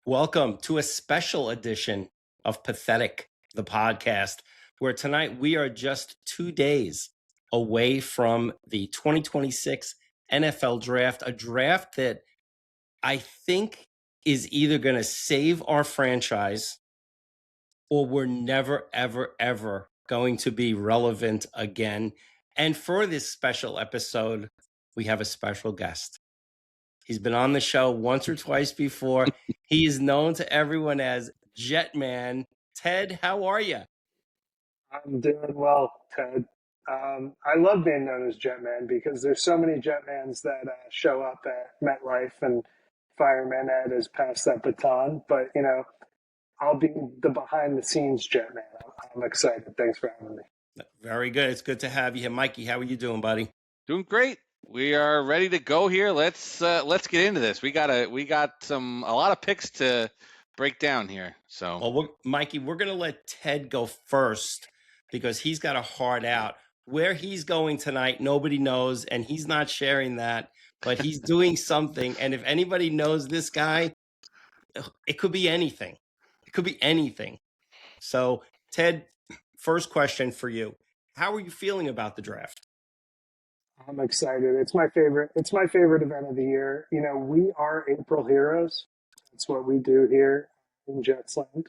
Welcome to a special edition of Pathetic, the podcast, where tonight we are just 2 days away from the 2026 NFL draft, a draft that I think is either going to save our franchise or we're never, ever, ever going to be relevant again. And for this special episode, we have a special guest. He's been on the show once or twice before. He is known to everyone as Jetman. Ted, how are you? I'm doing well, Ted. I love being known as Jetman because there's so many Jetmans that show up at MetLife, and Fireman Ed has passed that baton. But, I'll be the behind-the-scenes Jetman. I'm excited. Thanks for having me. Very good. It's good to have you here. Mikey, how are you doing, buddy? Doing great. We are ready to go here. Let's get into this. We got a lot of picks to break down here. So, well, Mikey, we're going to let Ted go first because he's got a hard out. Where he's going tonight, nobody knows, and he's not sharing that, but he's doing something. And if anybody knows this guy, it could be anything. It could be anything. So, Ted, first question for you. How are you feeling about the draft? I'm excited. It's my favorite event of the year. We are April heroes. That's what we do here in Jetsland.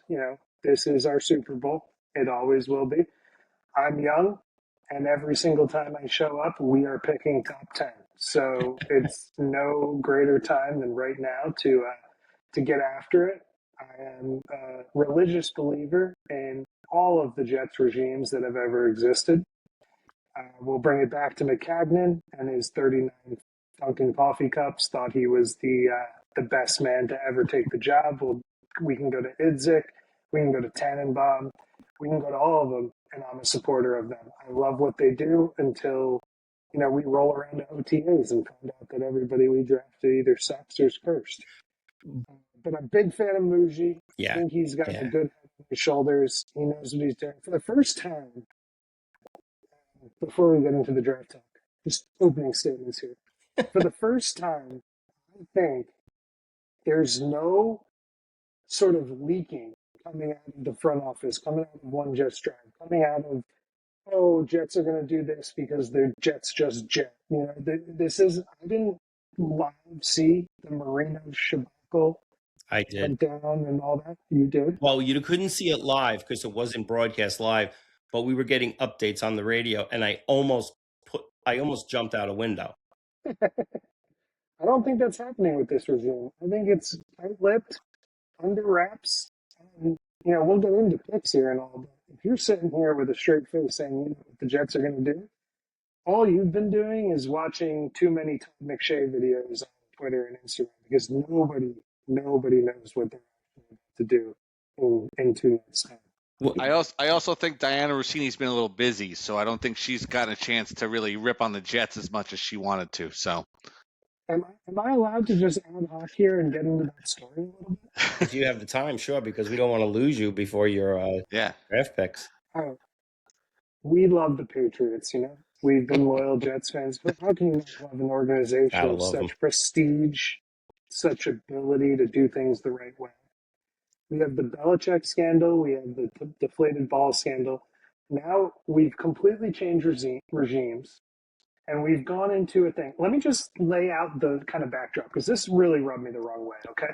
This is our Super Bowl. It always will be. I'm young, and every single time I show up, we are picking top 10. So it's no greater time than right now to get after it. I am a religious believer in all of the Jets regimes that have ever existed. We'll bring it back to McCagnon and his 39 Dunkin' coffee cups. Thought he was the best man to ever take the job. We can go to Idzik. We can go to Tannenbaum. We can go to all of them, and I'm a supporter of them. I love what they do until, we roll around to OTAs and find out that everybody we drafted either sucks or is cursed. But I'm a big fan of Muji. Yeah. I think he's got a good head on his shoulders. He knows what he's doing. For the first time, before we get into the draft talk, just opening statements here. For the first time, I think there's no sort of leaking coming out of the front office, coming out of One Jets Drive, coming out of, Jets are going to do this because they're Jets just jet. This is, I didn't live see the Marino Shabakle. I did. Down and all that. You did? Well, you couldn't see it live because it wasn't broadcast live, but we were getting updates on the radio, and I almost jumped out a window. I don't think that's happening with this regime. I think it's tight-lipped, under wraps, and we'll get into picks here and all. But if you're sitting here with a straight face saying you know what the Jets are going to do, all you've been doing is watching too many Todd McShay videos on Twitter and Instagram because nobody knows what they're going to do in 2 minutes' time. Well, I also think Diana Rossini's been a little busy, so I don't think she's gotten a chance to really rip on the Jets as much as she wanted to. So, am I allowed to just ad hoc here and get into that story a little bit? If you have the time, sure, because we don't want to lose you before your draft picks. We love the Patriots, We've been loyal Jets fans, but how can you not love an organization of such prestige, such ability to do things the right way? We have the Belichick scandal. We have the deflated ball scandal. Now we've completely changed regimes, and we've gone into a thing. Let me just lay out the kind of backdrop, because this really rubbed me the wrong way, okay?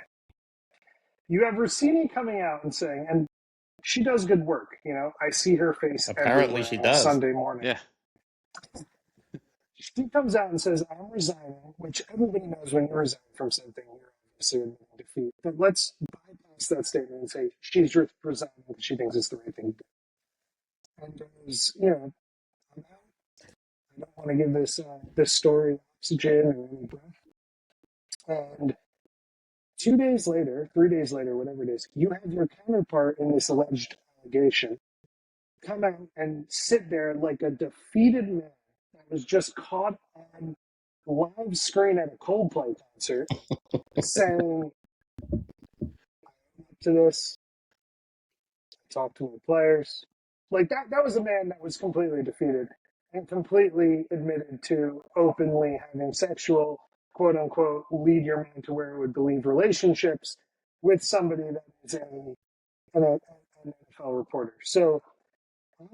You have Rossini coming out and saying, and she does good work, I see her face apparently she does Sunday morning. Yeah. She comes out and says, I'm resigning, which everybody knows when you resign from something, you're obviously admitting defeat. But let's bypass that statement and say she's just resigning because she thinks it's the right thing to do. And there's, I'm out. I don't want to give this story oxygen or any breath. And 2 days later, 3 days later, whatever it is, you have your counterpart in this alleged allegation come out and sit there like a defeated man that was just caught on live screen at a Coldplay concert saying, I'm up to this, I talked to my players. Like that was a man that was completely defeated and completely admitted to openly having sexual, quote unquote, lead your man to where it would believe relationships with somebody that is an NFL reporter. So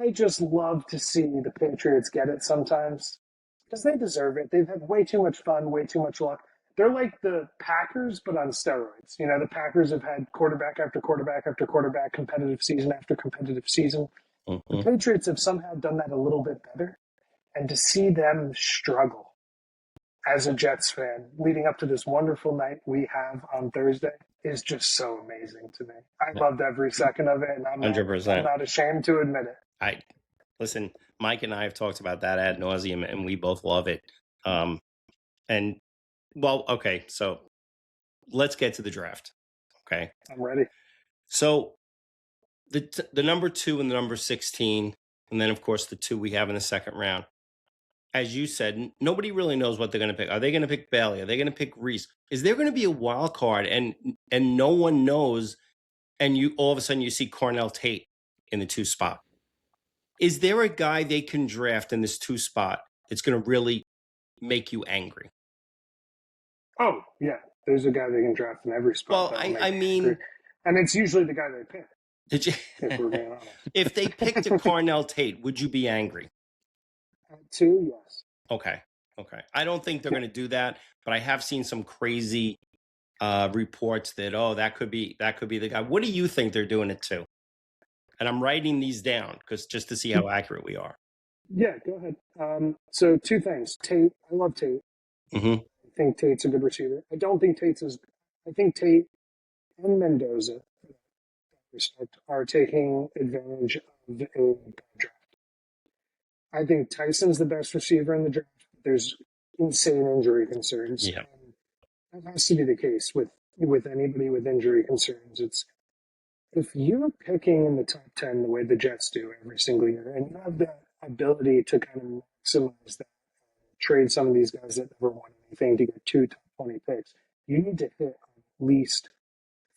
I just love to see the Patriots get it sometimes because they deserve it. They've had way too much fun, way too much luck. They're like the Packers, but on steroids. You know, the Packers have had quarterback after quarterback after quarterback, competitive season after competitive season. The Mm-hmm. Patriots have somehow done that a little bit better. And to see them struggle as a Jets fan leading up to this wonderful night we have on Thursday is just so amazing to me. I loved every second of it, and I'm 100%. not ashamed to admit it. Listen, Mike and I have talked about that ad nauseum, and we both love it. Okay, so let's get to the draft. Okay, I'm ready. so the number 2 and the number 16, and then of course the 2 we have in the second round. As you said, nobody really knows what they're going to pick. Are they going to pick Bailey? Are they going to pick Reese? Is there going to be a wild card and no one knows? And you all of a sudden you see Cornell Tate in the 2 spot. Is there a guy they can draft in this 2 spot that's going to really make you angry? Oh, yeah. There's a guy they can draft in every spot. Well, I mean, angry. And it's usually the guy they pick. Did you, if we're being honest. If they picked a Cornell Tate, would you be angry? 2, yes. Okay. I don't think they're going to do that, but I have seen some crazy reports that that could be the guy. What do you think they're doing it to? And I'm writing these down because just to see how accurate we are. Yeah, go ahead. So 2 things. Tate, I love Tate. Mm-hmm. I think Tate's a good receiver. I don't think Tate's as. I think Tate and Mendoza are taking advantage of a draft. I think Tyson's the best receiver in the draft. There's insane injury concerns. Yeah. And that has to be the case with anybody with injury concerns. It's if you're picking in the top 10 the way the Jets do every single year, and you have the ability to kind of maximize that, trade some of these guys that never won anything to get 2 top 20 picks, you need to hit at least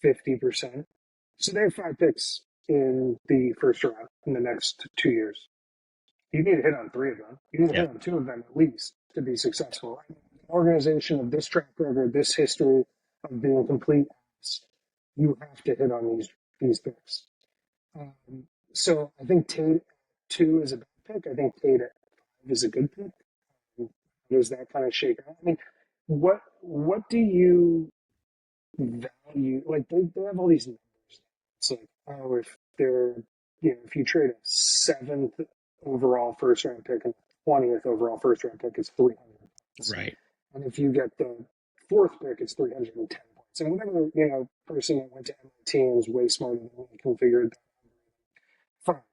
50%. So they have 5 picks in the first round in the next 2 years. You need to hit on 3 of them. You need to hit on 2 of them at least to be successful. An organization of this track record, this history of being complete, you have to hit on these picks. So I think Tate 2 is a bad pick. I think Tate at 5 is a good pick. Does that kind of shake out? I mean, what do you value? Like they have all these numbers. It's like, oh, if they're if you trade a 7th overall first round pick and 20th overall first round pick, it's 300 points. Right. And if you get the 4th pick, it's 310 points. And whatever person that went to MIT and was way smarter than me configured that, fine.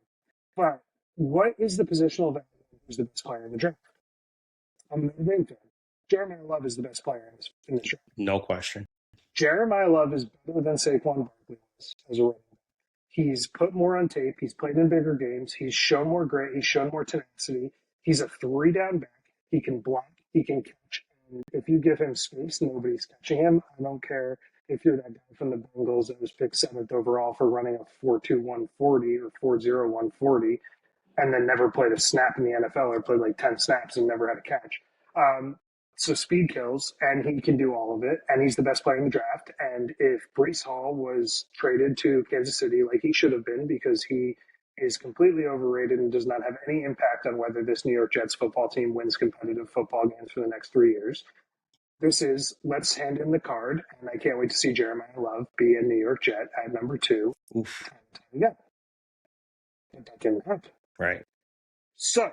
But what is the positional value? Who's the best player in the draft? I'm a Notre fan. Jeremiah Love is the best player in this draft. No question. Jeremiah Love is better than Saquon Barkley was as a running back. He's put more on tape. He's played in bigger games. He's shown more grit. He's shown more tenacity. He's a 3-down back. He can block. He can catch. And if you give him space, nobody's catching him. I don't care if you're that guy from the Bengals that was picked 7th overall for running a 4.2 140 or 4.0 140 and then never played a snap in the NFL or played like 10 snaps and never had a catch. So speed kills, and he can do all of it, and he's the best player in the draft. And if Breece Hall was traded to Kansas City like he should have been because he is completely overrated and does not have any impact on whether this New York Jets football team wins competitive football games for the next 3 years, this is let's hand in the card, and I can't wait to see Jeremiah Love be a New York Jet at number 2. Oof. Time again. But that didn't happen. Right. So,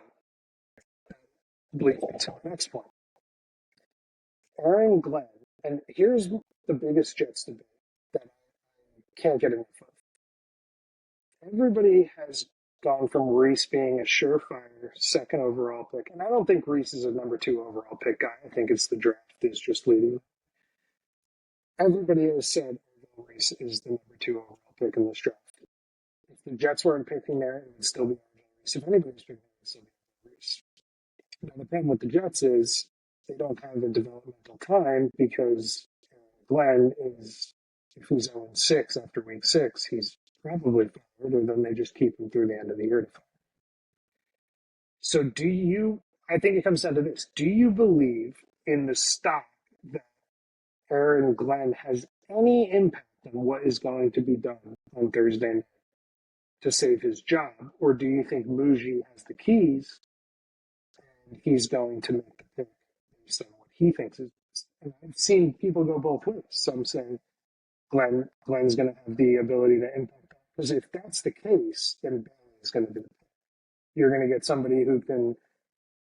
leads me to the next point. Aaron Glenn, and here's the biggest Jets debate that I can't get enough of. Everybody has gone from Reese being a surefire 2nd overall pick, and I don't think Reese is a number 2 overall pick guy. I think it's the draft is just leading. Everybody has said Reese is the number 2 overall pick in this draft. If the Jets weren't picking there, it would still be Reese. If anybody's picking there, it would still be Reese. Now, the problem with the Jets is they don't have the developmental time because Glenn is, if he's 0-6 after week 6, he's probably fired, or then they just keep him through the end of the year to fire. So I think it comes down to this. Do you believe in the stock that Aaron Glenn has any impact on what is going to be done on Thursday night to save his job? Or do you think Muji has the keys and he's going to make the pick based on what he thinks is best? And I've seen people go both ways. Some saying Glenn's going to have the ability to impact that. Because if that's the case, then Bailey is going to do it. You're going to get somebody who can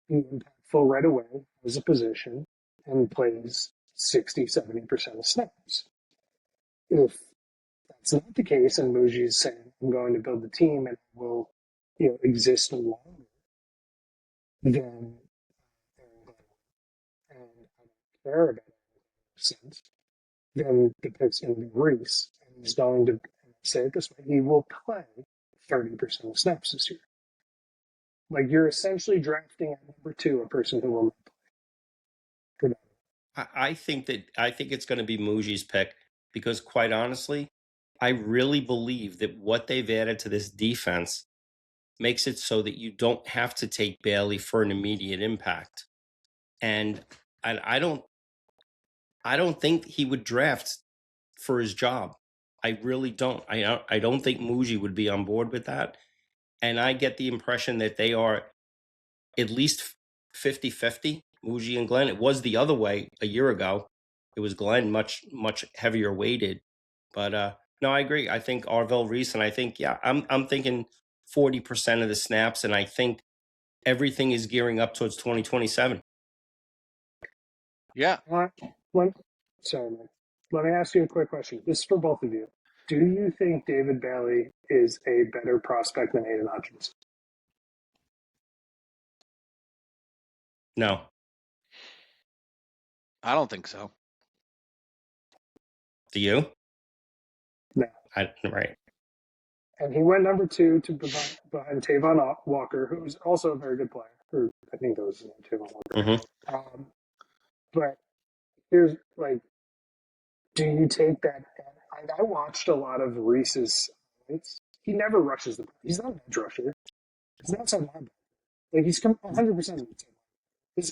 be impactful right away as a position and plays 60, 70% of snaps. If that's not the case, and Muji is saying, I'm going to build the team and will exist longer, then and I don't care about it, then the pick's going to be Reese, and he's going to, say it this way, he will play 30% of snaps this year. Like, you're essentially drafting at number 2 a person who will not play. I think it's going to be Muji's pick because, quite honestly, I really believe that what they've added to this defense makes it so that you don't have to take Bailey for an immediate impact. And I don't think he would draft for his job. I really don't. I don't think Muji would be on board with that. And I get the impression that they are at least 50-50, Muji and Glenn. It was the other way a year ago. It was Glenn much heavier weighted. But no, I agree. I think Arvell Reese, and I think I'm thinking 40% of the snaps, and I think everything is gearing up towards 2027. Yeah. Sorry, man. Let me ask you a quick question. This is for both of you. Do you think David Bailey is a better prospect than Aiden Hutchinson? No. I don't think so. Do you? No. Right. And he went number 2 to behind Tavon Walker, who's also a very good player. Or I think that was Tavon Walker. Mm-hmm. But here's do you take that? I watched a lot of Reese's highlights. He never rushes the ball. He's not an edge rusher. He's not outside linebacker. He's 100%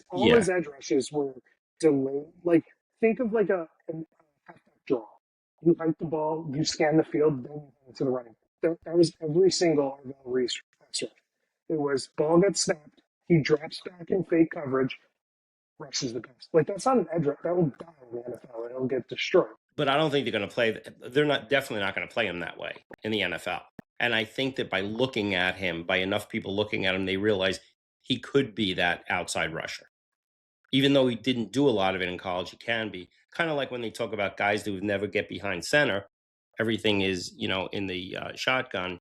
all his edge rushes were delayed. Think of a halfback draw. You hike the ball, you scan the field, then you hand it to the running back. That was every single Arvell Reese pass rush. It was ball gets snapped, he drops back in fake coverage, rushes the pass. That's not an edge rush. That will die in the NFL. It'll get destroyed. But I don't think they're going to play. They're definitely not going to play him that way in the NFL. And I think that by looking at him, by enough people looking at him, they realize he could be that outside rusher. Even though he didn't do a lot of it in college, he can be. Kind of like when they talk about guys who never get behind center, everything is, in the shotgun.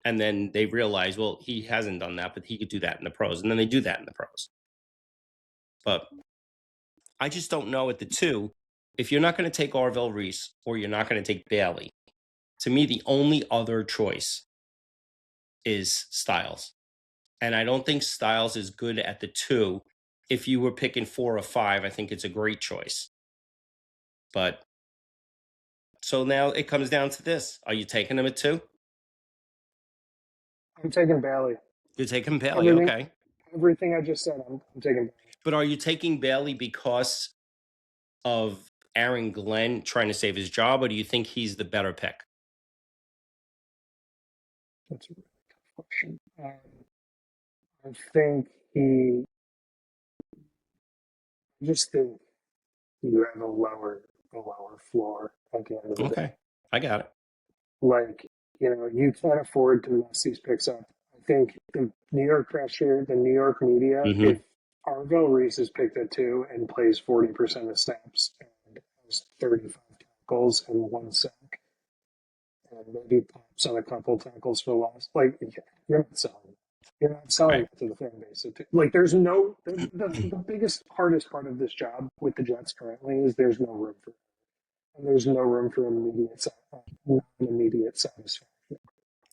And then they realize, well, he hasn't done that, but he could do that in the pros. And then they do that in the pros. But I just don't know at the 2, if you're not going to take Arvell Reese or you're not going to take Bailey, to me, the only other choice is Styles. And I don't think Styles is good at the 2. If you were picking 4 or 5, I think it's a great choice. But so now it comes down to this. Are you taking him at 2? I'm taking Bailey. You're taking Bailey, okay. Everything I just said, I'm taking Bailey. But are you taking Bailey because of Aaron Glenn trying to save his job, or do you think he's the better pick? That's a really tough question. I just think you have a lower floor at the end of the day. Okay, I got it. You can't afford to mess these picks up. I think the New York pressure, the New York media, if Arvell Reese is picked at 2 and plays 40% of snaps and has 35 tackles and 1 sack, and maybe pops on a couple tackles for loss, you're not selling. You're not selling it to the fan base. There's no the biggest, hardest part of this job with the Jets currently is there's no room for, and there's no room for immediate satisfaction.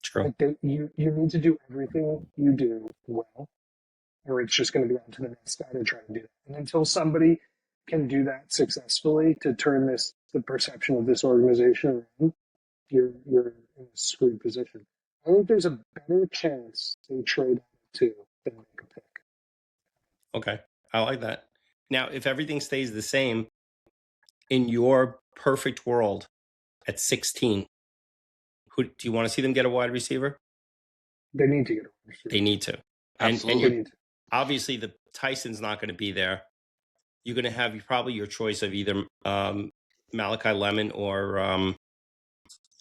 True. You need to do everything you do well, or it's just going to be on to the next guy to try to do that. And until somebody can do that successfully to turn the perception of this organization around, you're in a screwed position. I think there's a better chance they trade 2 than make a pick. Okay, I like that. Now, if everything stays the same, in your perfect world, at 16. Who do you want to see them get a wide receiver? They need to get a wide receiver. They need to. Absolutely. And obviously the Tyson's not going to be there. You're going to have probably your choice of either Malachi Lemon or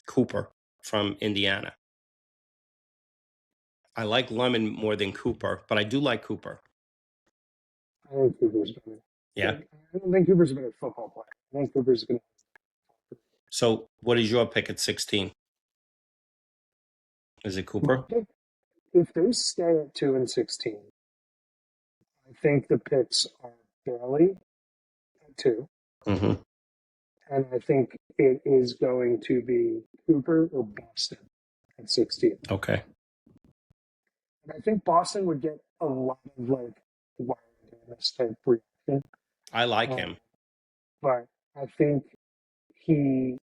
Cooper from Indiana. I like Lemon more than Cooper, but I do like Cooper. I think Cooper's better. Yeah. I don't think Cooper's a better football player. I think Cooper's going to. So what is your pick at 16? Is it Cooper? If they stay at 2 and 16, I think the picks are Bailey at 2. Mm-hmm. And I think it is going to be Cooper or Boston at 16. Okay. And I think Boston would get a lot of why are they doing this type reaction. I like him. But I think Garrett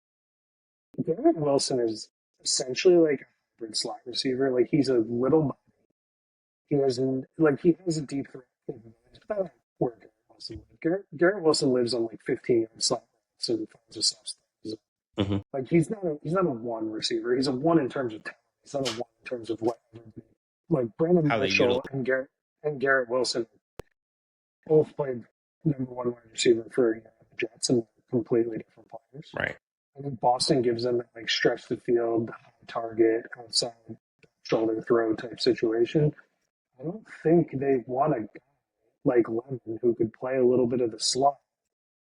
Wilson is essentially like a hybrid slot receiver. Like he's a little body. He has a deep threat capabilities. But that's where Garrett Wilson lives. Garrett Wilson lives on like 15-yard slot routes and finds a soft spot. Mm-hmm. Like he's not a one receiver. He's a one in terms of talent. He's not a one in terms of whatever. Like Brandon Mitchell and Garrett Wilson both played number one wide receiver for the Jets and completely different players. Right. I think Boston gives them that like stretch the field, high target, outside shoulder throw type situation. I don't think they want a guy like Lemon who could play a little bit of the slot,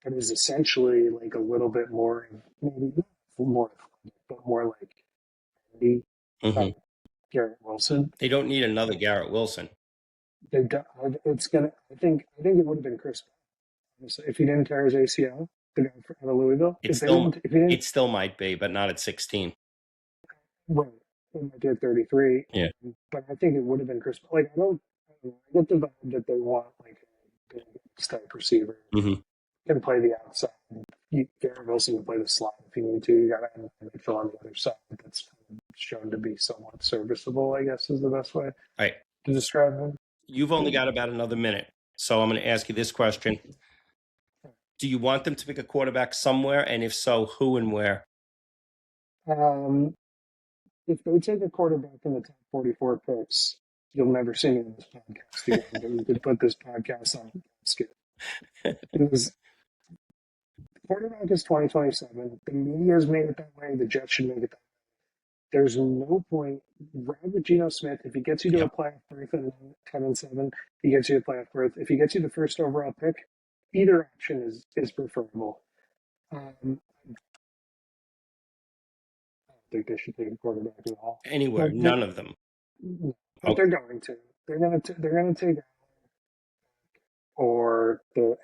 but is essentially like a little bit more, maybe not more athletic, but more like Andy, Garrett Wilson. They don't need another Garrett Wilson. I think it would have been Chris Brown if he didn't tear his ACL. The guy out of Louisville. It still might be, but not at 16. Right. It might be at 33. Yeah. But I think it would have been Chris. Like I get the vibe that they want like a big type receiver. Mm-hmm. Can play the outside. Garrett Wilson can play the slot if you need to. You got to have Mitchell on the other side. That's shown to be somewhat serviceable, I guess, is the best way to describe him. You've only got about another minute, so I'm going to ask you this question. Do you want them to pick a quarterback somewhere? And if so, who and where? If they take a quarterback in the top 44 picks, you'll never see me in this podcast again. You could put this podcast on skip. Quarterback is 2027. The media has made it that way. The Jets should make it that way. There's no point. Ride with Geno Smith. If he gets you to a playoff berth at 10 and 7, he gets you a playoff berth. If he gets you the first overall pick, either option is preferable. I don't think they should take a quarterback at all. Anywhere, none of them. But they're going to. They're going to take or the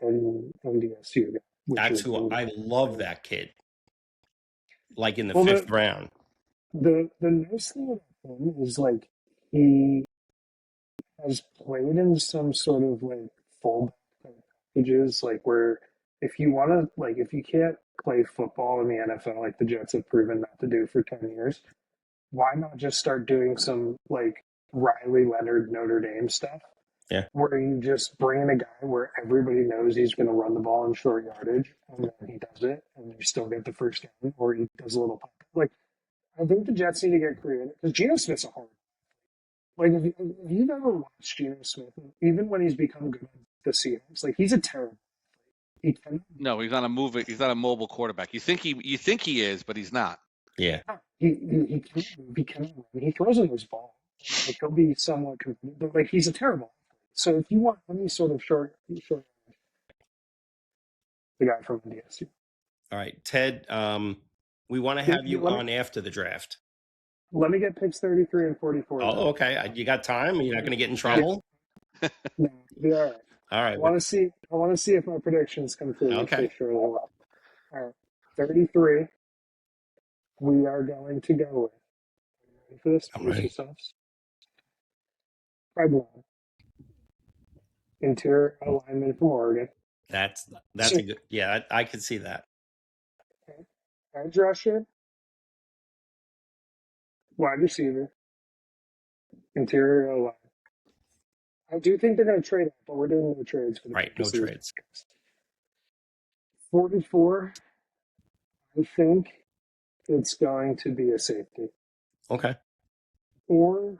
NDSU guy. That's who I love. That kid. Like in the 5th round. The nice thing about him is like he has played in some sort of like fullback packages, like where if you can't play football in the NFL like the Jets have proven not to do for 10 years, why not just start doing some like Riley Leonard Notre Dame stuff? Yeah. Where you just bring in a guy where everybody knows he's going to run the ball in short yardage, and then he does it, and you still get the first down, or he does a little pop. Like, I think the Jets need to get creative because Geno Smith's a hard. Like, if you've ever watched Geno Smith, even when he's become good at the Seahawks, like he's a terrible. No, he's not a moving. He's not a mobile quarterback. You think he is, but he's not. Yeah. He can run. He throws a nice ball. Like he'll be somewhat competitive, but like he's a terrible. So if you want any sort of short, the guy from NDSU. All right, Ted. We want to have you on after the draft. Let me get picks 33 and 44. Oh, okay. You got time? You're not going to get in trouble? No, be all right. All right. I want to see if my predictions come through. Okay. Sure. All right. 33. We are going to go with. Are you ready for this? I'm ready. Fred Long. Interior lineman from Oregon. That's a good. Yeah, I could see that. Okay. Edge rusher. Wide receiver. Interior line. I do think they're going to trade up, but we're doing no trades for the no trades. 44. I think it's going to be a safety Okay. or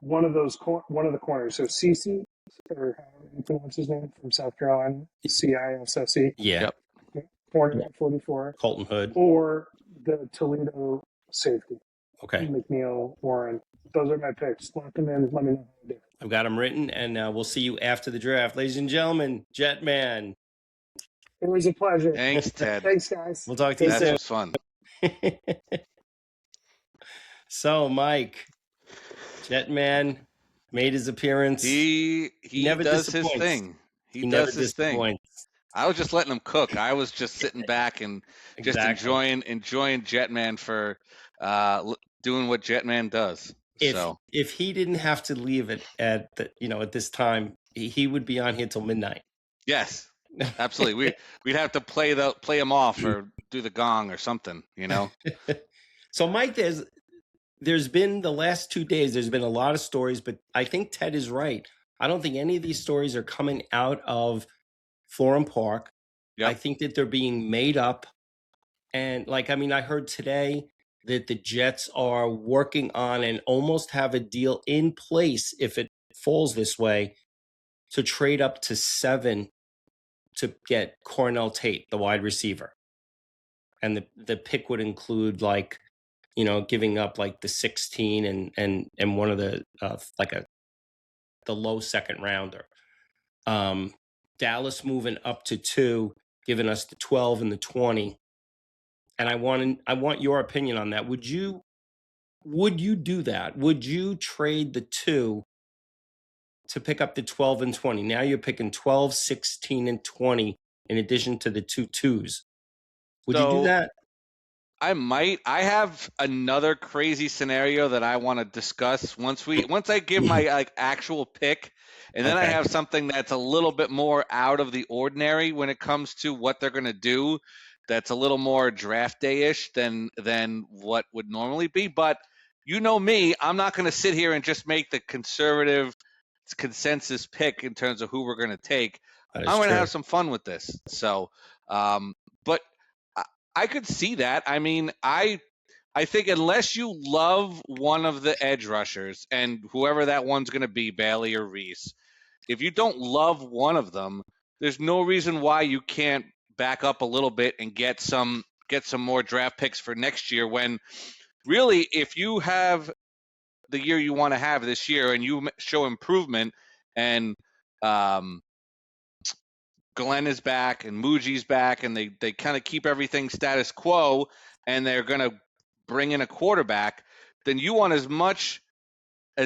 one of the corners. So CC, or how you pronounce his name, from South Carolina, CISSE, Yeah. Yep. corner at 44, Colton Hood. or the Toledo safety, Okay. McNeil, Warren. Those are my picks. Lock them in. Let me know how you do. I've got them written, and we'll see you after the draft. Ladies and gentlemen, Jetman. It was a pleasure. Thanks, Ted. Thanks, guys. We'll talk to you Take That care. was fun. soon. So, Mike, Jetman made his appearance. He never does his disappoints. thing. He never does his thing. disappoints. I was just letting him cook. I was just sitting back and just Exactly. enjoying Jetman for doing what Jetman does. If he didn't have to leave it at this time, he would be on here till midnight. Yes, absolutely. We'd have to play him off or do the gong or something, So, Mike, there's been the last 2 days, there's been a lot of stories, but I think Ted is right. I don't think any of these stories are coming out of Florham Park. Yep. I think that they're being made up. And I heard today that the Jets are working on and almost have a deal in place, if it falls this way, to trade up to 7 to get Cornell Tate, the wide receiver. And the pick would include giving up the 16 and one of the the low second rounder. Dallas moving up to 2, giving us the 12 and the 20. And I want your opinion on that. Would you do that? Would you trade the 2 to pick up the 12 and 20? Now you're picking 12, 16, and 20 in addition to the 2 2s. Would you do that? I might. I have another crazy scenario that I want to discuss once I give my actual pick, and then I Okay. have something that's a little bit more out of the ordinary when it comes to what they're going to do. That's a little more draft day-ish than what would normally be. But you know me, I'm not going to sit here and just make the conservative consensus pick in terms of who we're going to take. That is I'm going to true. have some fun with this. So, but I could see that. I mean, I think unless you love one of the edge rushers, and whoever that one's going to be, Bailey or Reese, if you don't love one of them, there's no reason why you can't back up a little bit and get some more draft picks for next year. When really, if you have the year you want to have this year and you show improvement, and Glenn is back and Muji's back, and they kind of keep everything status quo, and they're going to bring in a quarterback, then you want as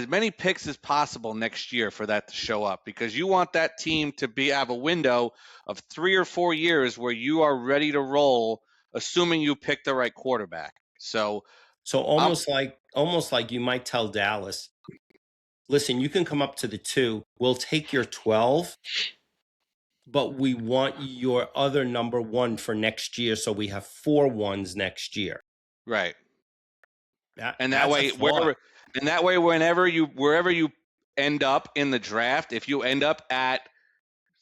many picks as possible next year for that to show up, because you want that team to have a window of 3 or 4 years where you are ready to roll, assuming you pick the right quarterback. So almost like you might tell Dallas, listen, you can come up to the 2. We'll take your 12, but we want your other number 1 for next year, so we have 4 1s next year. Right. That way, wherever you end up in the draft, if you end up at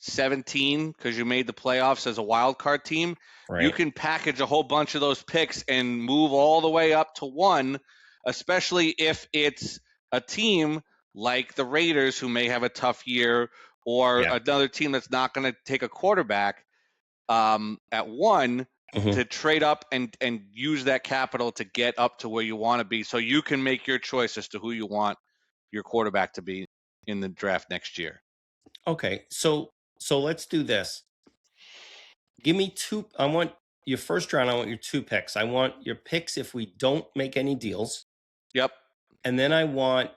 17 because you made the playoffs as a wild card team, right, you can package a whole bunch of those picks and move all the way up to 1, especially if it's a team like the Raiders, who may have a tough year, or another team that's not going to take a quarterback at 1, to trade up and use that capital to get up to where you want to be, so you can make your choice as to who you want your quarterback to be in the draft next year. Okay, so let's do this. Give me 2. I want your first round. I want your 2 picks. I want your picks if we don't make any deals. Yep. And then I want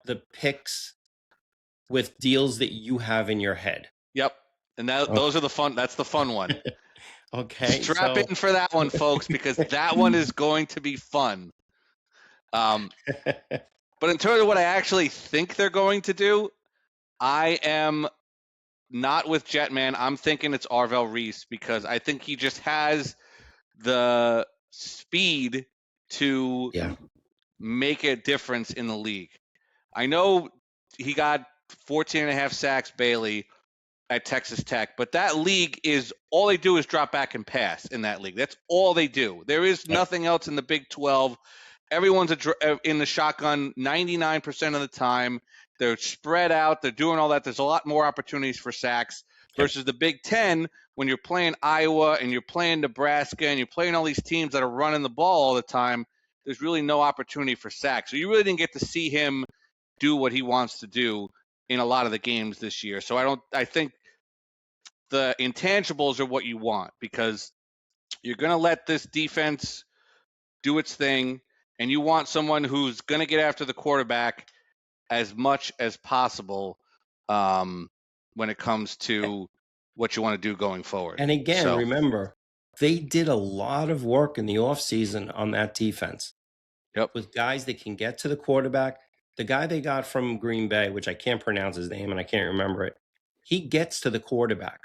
the picks with deals that you have in your head. Yep. And those are the fun. That's the fun one. Okay. Strap in for that one, folks, because that one is going to be fun. But in terms of what I actually think they're going to do, I am not with Jetman. I'm thinking it's Arvell Reese, because I think he just has the speed to make a difference in the league. I know he got 14.5 sacks, Bailey, at Texas Tech, but that league is all they do is drop back and pass in that league. That's all they do. There is nothing else in the Big 12. Everyone's in the shotgun 99% of the time. They're spread out. They're doing all that. There's a lot more opportunities for sacks versus the Big 10 when you're playing Iowa and you're playing Nebraska and you're playing all these teams that are running the ball all the time. There's really no opportunity for sacks. So you really didn't get to see him do what he wants to do in a lot of the games this year. So I think the intangibles are what you want because you're going to let this defense do its thing, and you want someone who's going to get after the quarterback as much as possible when it comes to what you want to do going forward. And again, remember, they did a lot of work in the offseason on that defense. Yep. With guys that can get to the quarterback. The guy they got from Green Bay, which I can't pronounce his name and I can't remember it, he gets to the quarterback.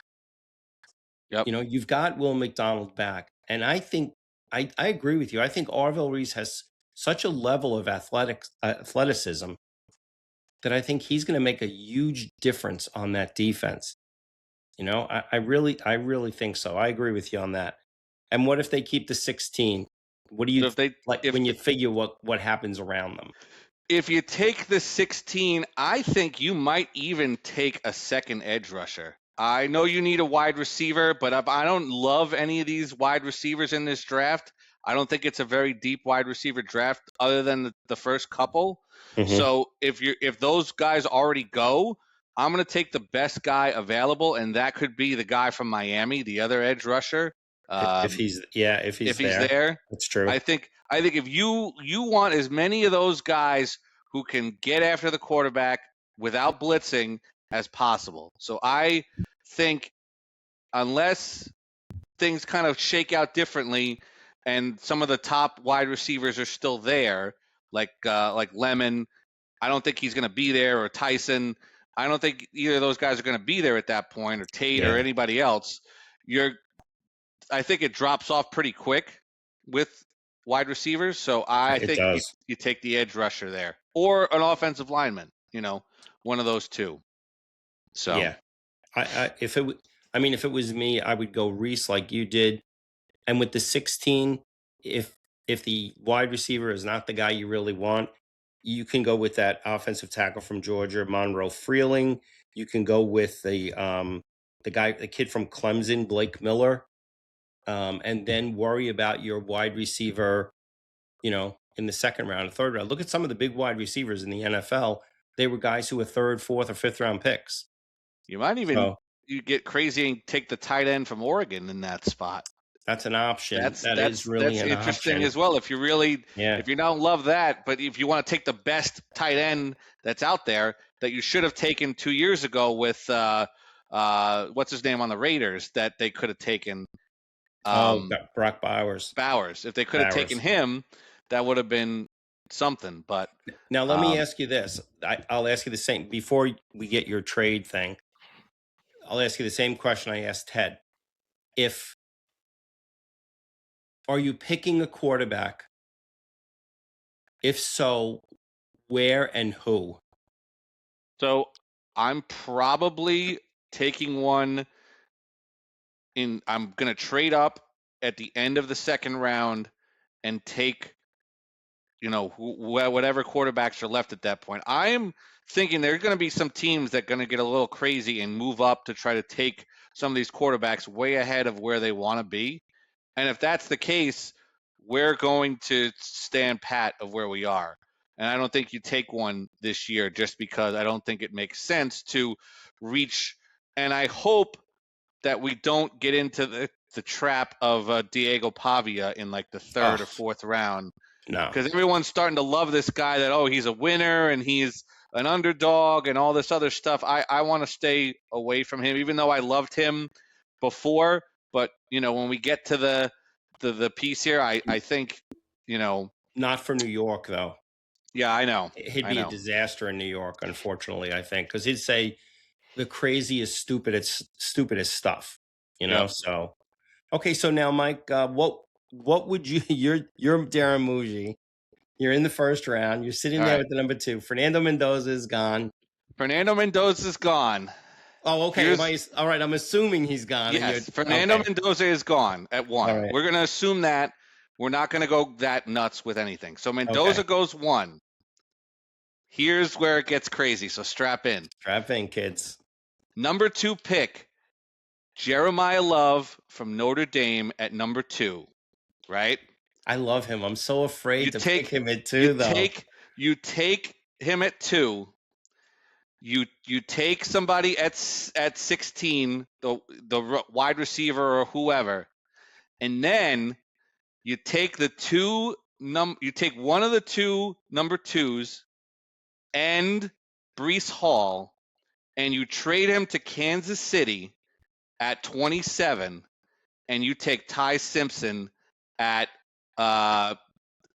Yep. You know, you've got Will McDonald back. And I think, I agree with you. I think Arvell Reese has such a level of athleticism that I think he's going to make a huge difference on that defense. You know, I really think so. I agree with you on that. And what if they keep the 16? What do you when you figure what happens around them? If you take the 16, I think you might even take a second edge rusher. I know you need a wide receiver, but I don't love any of these wide receivers in this draft. I don't think it's a very deep wide receiver draft other than the first couple. Mm-hmm. So if those guys already go, I'm going to take the best guy available, and that could be the guy from Miami, the other edge rusher. If he's there, that's true. I think if you want as many of those guys who can get after the quarterback without blitzing as possible. So I think unless things kind of shake out differently and some of the top wide receivers are still there, like Lemon, I don't think he's going to be there, or Tyson. I don't think either of those guys are going to be there at that point, or Tate or anybody else. I think it drops off pretty quick with wide receivers. So I think you take the edge rusher there or an offensive lineman, you know, one of those two. So yeah, if it was me, I would go Reese like you did. And with the 16, if the wide receiver is not the guy you really want, you can go with that offensive tackle from Georgia, Monroe Freeling. You can go with the kid from Clemson, Blake Miller. And then worry about your wide receiver, you know, in the second round, third round. Look at some of the big wide receivers in the NFL. They were guys who were third, fourth, or fifth round picks. You might even you get crazy and take the tight end from Oregon in that spot. That's an option. That's interesting option as well. If you really, if you don't love that, but if you want to take the best tight end that's out there that you should have taken 2 years ago with what's his name on the Raiders that they could have taken. Brock Bowers. If they could have taken him, that would have been something. But now let me ask you this. I'll ask you the same before we get your trade thing. I'll ask you the same question I asked Ted. Are you picking a quarterback? If so, where and who? So I'm probably taking one. I'm going to trade up at the end of the second round and take, you know, whatever quarterbacks are left at that point. I am thinking there are going to be some teams that are going to get a little crazy and move up to try to take some of these quarterbacks way ahead of where they want to be. And if that's the case, we're going to stand pat of where we are. And I don't think you take one this year just because I don't think it makes sense to reach. And I hope that we don't get into the trap of Diego Pavia in like the third or fourth round. No. Because everyone's starting to love this guy that, he's a winner and he's an underdog and all this other stuff. I want to stay away from him, even though I loved him before. But, you know, when we get to the piece here, I think, you know. Not for New York, though. Yeah, I know. He'd be a disaster in New York, unfortunately, I think, because he'd say the craziest, stupidest stuff, you know? Yep. So, okay, so now, Mike, what would you're Darren Muji. You're in the first round. You're sitting there with the number 2. Fernando Mendoza is gone. Fernando Mendoza's gone. Oh, okay. All right. I'm assuming he's gone. Yes, Fernando Mendoza is gone at 1. All right. We're going to assume that. We're not going to go that nuts with anything. So Mendoza goes 1. Here's where it gets crazy, so strap in. Strap in, kids. Number 2 pick, Jeremiah Love from Notre Dame at number 2, right? I love him. I'm so afraid to pick him at 2, though. You take him at 2. You take somebody at 16, the wide receiver or whoever, and then you take you take one of the 2 number 2s and Breece Hall, and you trade him to Kansas City at 27, and you take Ty Simpson at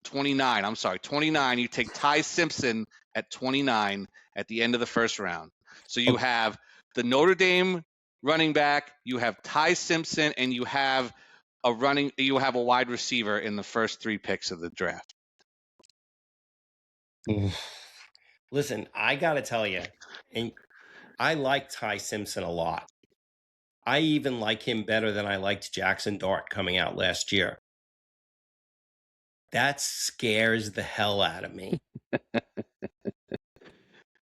29. I'm sorry, 29. You take Ty Simpson at 29 at the end of the first round. So you have the Notre Dame running back, you have Ty Simpson, and you have a wide receiver in the first 3 picks of the draft. Listen, I got to tell you, and I like Ty Simpson a lot. I even like him better than I liked Jackson Dart coming out last year. That scares the hell out of me.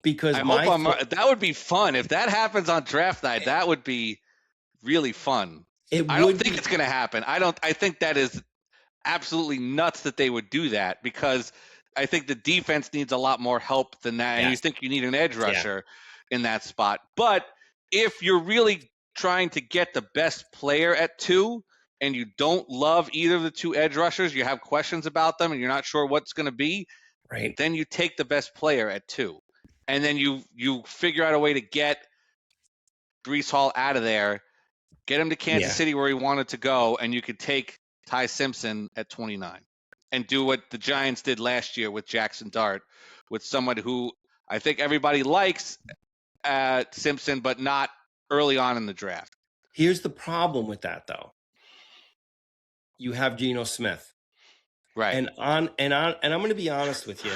Because that would be fun. If that happens on draft night, that would be really fun. I don't think it's going to happen. I think that is absolutely nuts that they would do that, because I think the defense needs a lot more help than that. And you think you need an edge rusher in that spot. But if you're really trying to get the best player at 2 and you don't love either of the 2 edge rushers, you have questions about them and you're not sure what's going to be, right, then you take the best player at 2. And then you figure out a way to get Breece Hall out of there, get him to Kansas City where he wanted to go, and you could take Ty Simpson at 29 and do what the Giants did last year with Jackson Dart, with someone who I think everybody likes, Simpson, but not early on in the draft. Here's the problem with that, though. You have Geno Smith. Right. And I'm going to be honest with you.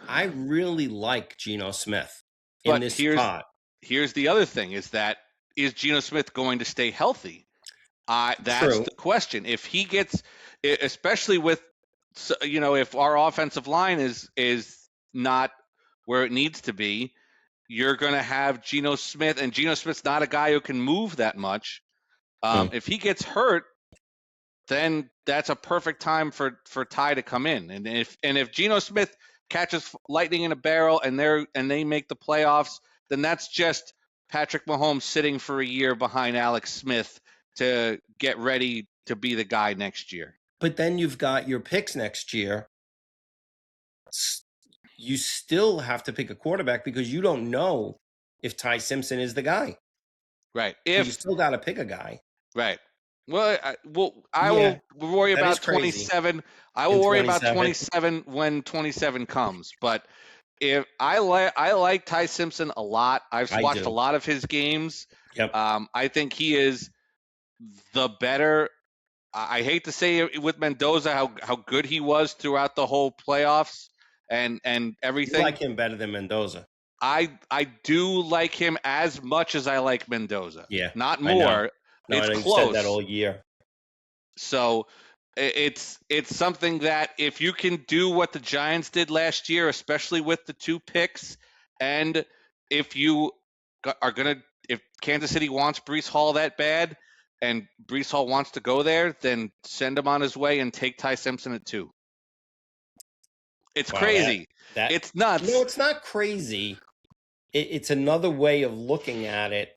I really like Geno Smith in this spot. Here's the other thing: is Geno Smith going to stay healthy? That's the question. If he gets, especially with, if our offensive line is not where it needs to be, you're going to have Geno Smith, and Geno Smith's not a guy who can move that much. If he gets hurt, then that's a perfect time for Ty to come in. And if Geno Smith catches lightning in a barrel and they make the playoffs, then that's just Patrick Mahomes sitting for a year behind Alex Smith to get ready to be the guy next year. But then you've got your picks next year. You still have to pick a quarterback because you don't know if Ty Simpson is the guy. Right. You still got to pick a guy. Right. Well, I will worry about 27. I will worry about 27 when 27 comes. But if I like Ty Simpson a lot. I've watched a lot of his games. Yep. I think he is the better. I hate to say it with Mendoza how good he was throughout the whole playoffs and everything. You like him better than Mendoza. I do like him as much as I like Mendoza. Yeah. Not more. No, it's I know close. You said that all year. So it's something that if you can do what the Giants did last year, especially with the 2 picks, and if you are if Kansas City wants Breece Hall that bad, and Breece Hall wants to go there, then send him on his way and take Ty Simpson at 2. It's crazy. It's nuts. No, it's not crazy. It's another way of looking at it.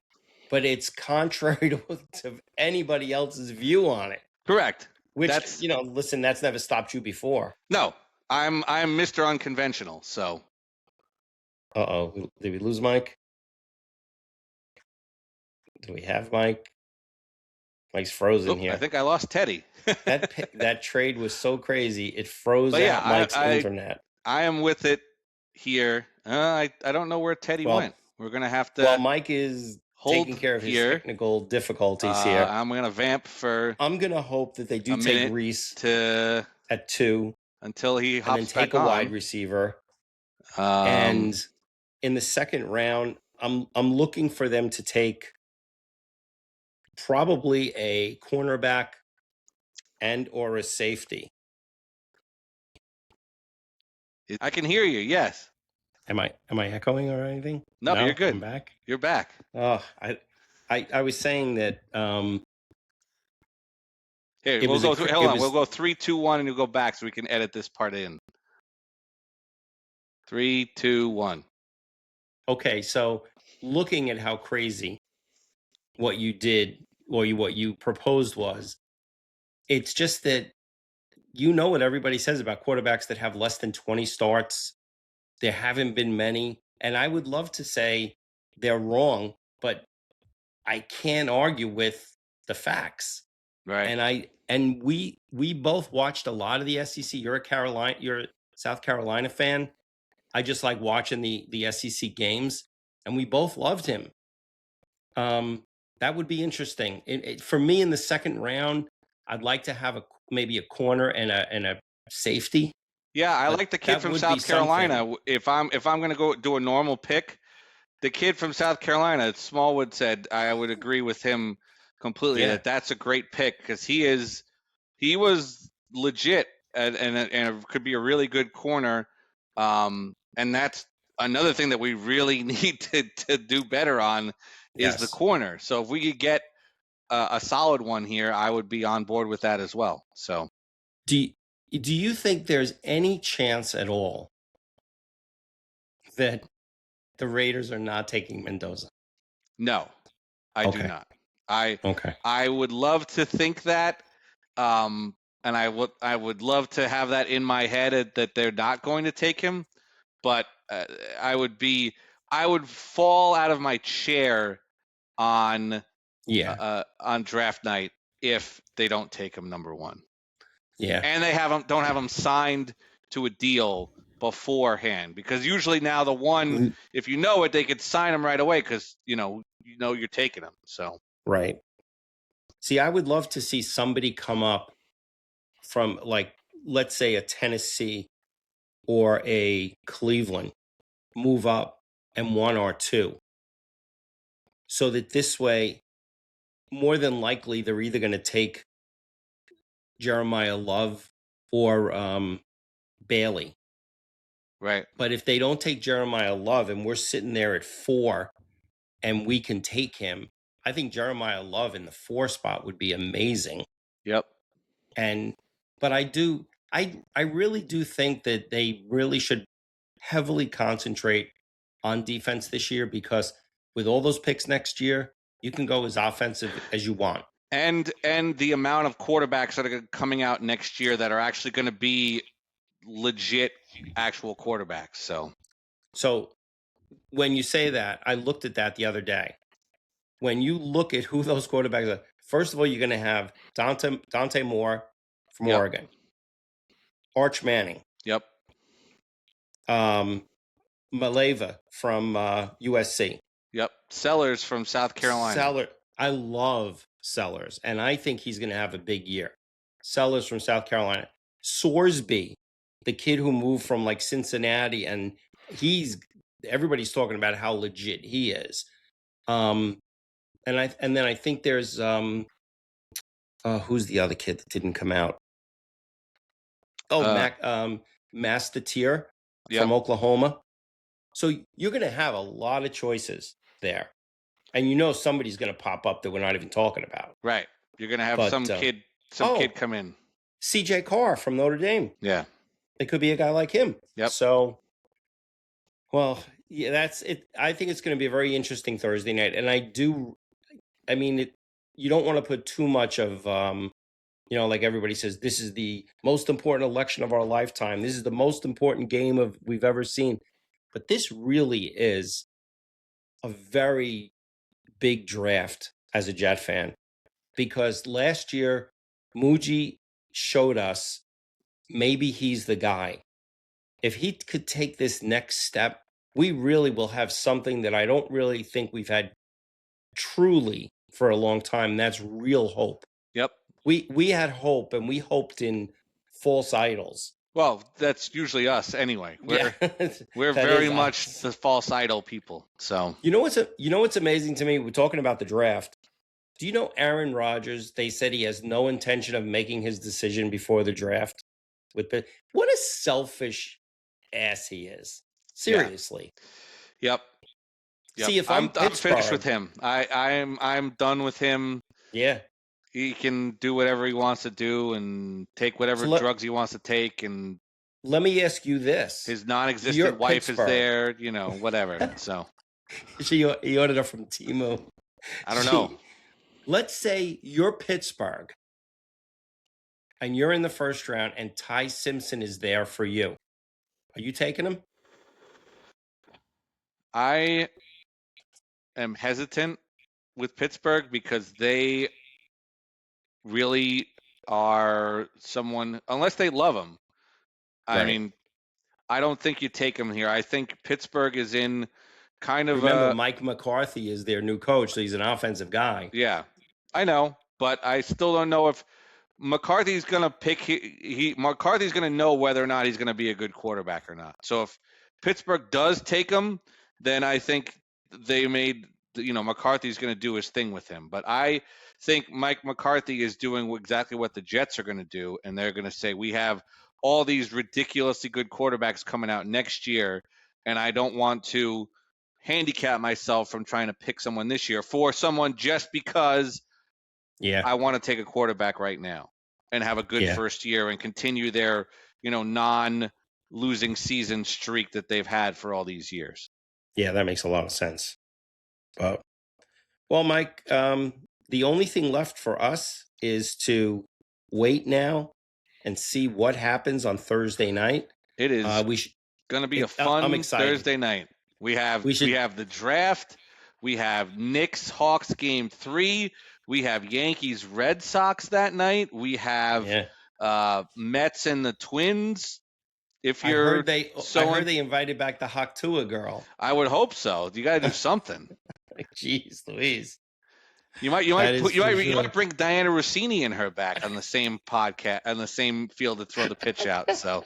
But it's contrary to anybody else's view on it. Correct. Which, listen, that's never stopped you before. No, I'm Mr. Unconventional, so. Uh-oh. Did we lose Mike? Do we have Mike? Mike's frozen here. I think I lost Teddy. that trade was so crazy. It froze out Mike's internet. I am with it here. I don't know where Teddy went. We're going to have to. Well, Mike is taking care of his technical difficulties here. I'm going to vamp for. I'm going to hope that they do take Reese at 2 until he hops and then take back a wide receiver. And in the second round, I'm looking for them to take probably a cornerback and or a safety. I can hear you. Yes. Am I echoing or anything? No, you're good. I'm back. You're back. Oh, I was saying that Here, it we'll was go a, through. cr- Hold it on. was We'll go 3, 2, 1, and you'll go back so we can edit this part in. 3, 2, 1. okay. So looking at how crazy what you did or what you proposed was, it's just that you know what everybody says about quarterbacks that have less than 20 starts. There haven't been many, and I would love to say they're wrong, but I can't argue with the facts. Right. And we both watched a lot of the SEC. You're a South Carolina fan. I just like watching the SEC games, and we both loved him. That would be interesting. For me, in the second round, I'd like to have maybe a corner and a safety. Yeah, I But like the kid that from would be South Carolina. something. If I'm going to go do a normal pick, the kid from South Carolina, Smallwood said, I would agree with him completely Yeah. that that's a great pick because he was legit and could be a really good corner. And that's another thing that we really need to do better on is the Yes. corner. So if we could get a solid one here, I would be on board with that as well. So Do you think there's any chance at all that the Raiders are not taking Mendoza? no, I do Okay. not. Okay. I would love to think that, and I would love to have that in my head that they're not going to take him, but I would fall out of my chair on Yeah. on draft night if they don't take him number one, Yeah. and they don't have him signed to a deal beforehand, because usually now the one, if you know it, they could sign him right away because you know you're taking him. So Right. See, I would love to see somebody come up from, like, let's say a Tennessee or a Cleveland, move up and 1 or 2, so that this way, more than likely, they're either going to take Jeremiah Love or Bailey. right. But if they don't take Jeremiah Love and we're sitting there at 4 and we can take him, I think Jeremiah Love in the 4 spot would be amazing. Yep. But I really do think that they really should heavily concentrate on defense this year, because with all those picks next year, you can go as offensive as you want. And the amount of quarterbacks that are coming out next year that are actually going to be legit actual quarterbacks. So when you say that, I looked at that the other day. When you look at who those quarterbacks are, first of all, you're going to have Dante Moore from Yep. Oregon, Arch Manning, Yep. Maleva from USC. Yep. Sellers from South Carolina. I love Sellers, and I think he's going to have a big year. Sellers from South Carolina. Sorsby, the kid who moved from like Cincinnati, and everybody's talking about how legit he is. And then I think there's who's the other kid that didn't come out? Oh, Mastatir from Oklahoma. So you're going to have a lot of choices there. And you know somebody's going to pop up that we're not even talking about. Right. You're going to have some kid come in. CJ Carr from Notre Dame. Yeah. It could be a guy like him. Yep. So, well, yeah, that's it. I think it's going to be a very interesting Thursday night. And you don't want to put too much of, like everybody says, this is the most important election of our lifetime. This is the most important game we've ever seen. But this really is a very big draft as a Jet fan, because last year Muji showed us maybe he's the guy. If he could take this next step, we really will have something that I don't really think we've had truly for a long time. And that's real hope. Yep. We had hope, and we hoped in false idols. Well, that's usually us anyway. We're very much the false idol people. So you know what's amazing to me? We're talking about the draft. Do you know Aaron Rodgers? They said he has no intention of making his decision before the draft. What a selfish ass he is. Seriously. Yep. See, if I'm finished with Pittsburgh, him. I'm done with him. yeah. He can do whatever he wants to do and take whatever drugs he wants to take, and let me ask you this: his non-existent wife is there, whatever. So he ordered her from Temu. I don't know. Let's say you're Pittsburgh and you're in the first round, and Ty Simpson is there for you. Are you taking him? I am hesitant with Pittsburgh because they really are someone, unless they love him. Right. I mean, I don't think you take him here. I think Pittsburgh is in kind of remember Mike McCarthy is their new coach, so he's an offensive guy. Yeah, I know, but I still don't know if McCarthy's going to pick. McCarthy's going to know whether or not he's going to be a good quarterback or not. So if Pittsburgh does take him, then I think McCarthy's going to do his thing with him. But I think Mike McCarthy is doing exactly what the Jets are going to do, and they're going to say, we have all these ridiculously good quarterbacks coming out next year, and I don't want to handicap myself from trying to pick someone this year for someone just because I want to take a quarterback right now and have a good first year and continue their, non-losing season streak that they've had for all these years. Yeah, that makes a lot of sense. Well, Mike, the only thing left for us is to wait now and see what happens on Thursday night. It is going to be a fun Thursday night. We have the draft. We have Knicks Hawks game 3. We have Yankees Red Sox that night. We have Mets and the Twins. I heard they invited back the Haktua girl. I would hope so. You got to do something. Jeez Louise. You might bring Diana Rossini and her back on the same podcast, on the same field to throw the pitch out. So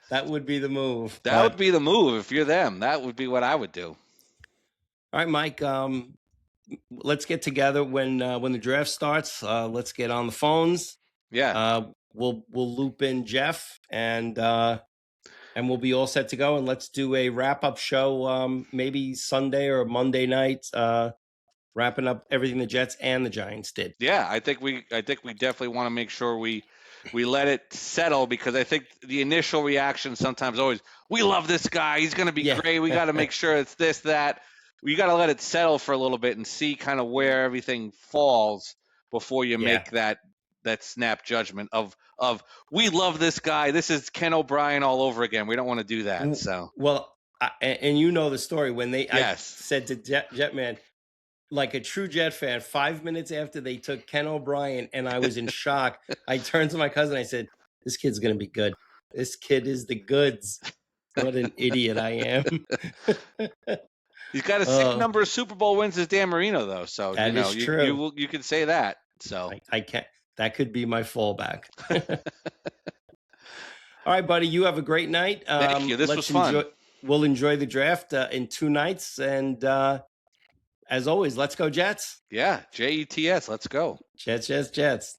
that would be the move. That would be the move if you're them. That would be what I would do. All right, Mike. Let's get together when the draft starts. Let's get on the phones. Yeah. We'll loop in Jeff and we'll be all set to go. And let's do a wrap up show. Maybe Sunday or Monday night. Wrapping up everything the Jets and the Giants did. Yeah, I think we definitely want to make sure we let it settle, because I think the initial reaction sometimes always, we love this guy, he's going to be great, we got to make sure it's this, that. You got to let it settle for a little bit and see kind of where everything falls before you make that snap judgment of we love this guy, this is Ken O'Brien all over again. We don't want to do that. So and you know the story when I said to Jetman, like a true Jet fan, 5 minutes after they took Ken O'Brien, and I was in shock. I turned to my cousin. I said, "This kid's going to be good. This kid is the goods." What an idiot I am. He's got a sick number of Super Bowl wins as Dan Marino, though. So that is true. You can say that. So I can't. That could be my fallback. All right, buddy. You have a great night. Thank you. This was fun. We'll enjoy the draft in 2 nights, and as always, let's go Jets. Yeah, Jets. Let's go. Jets.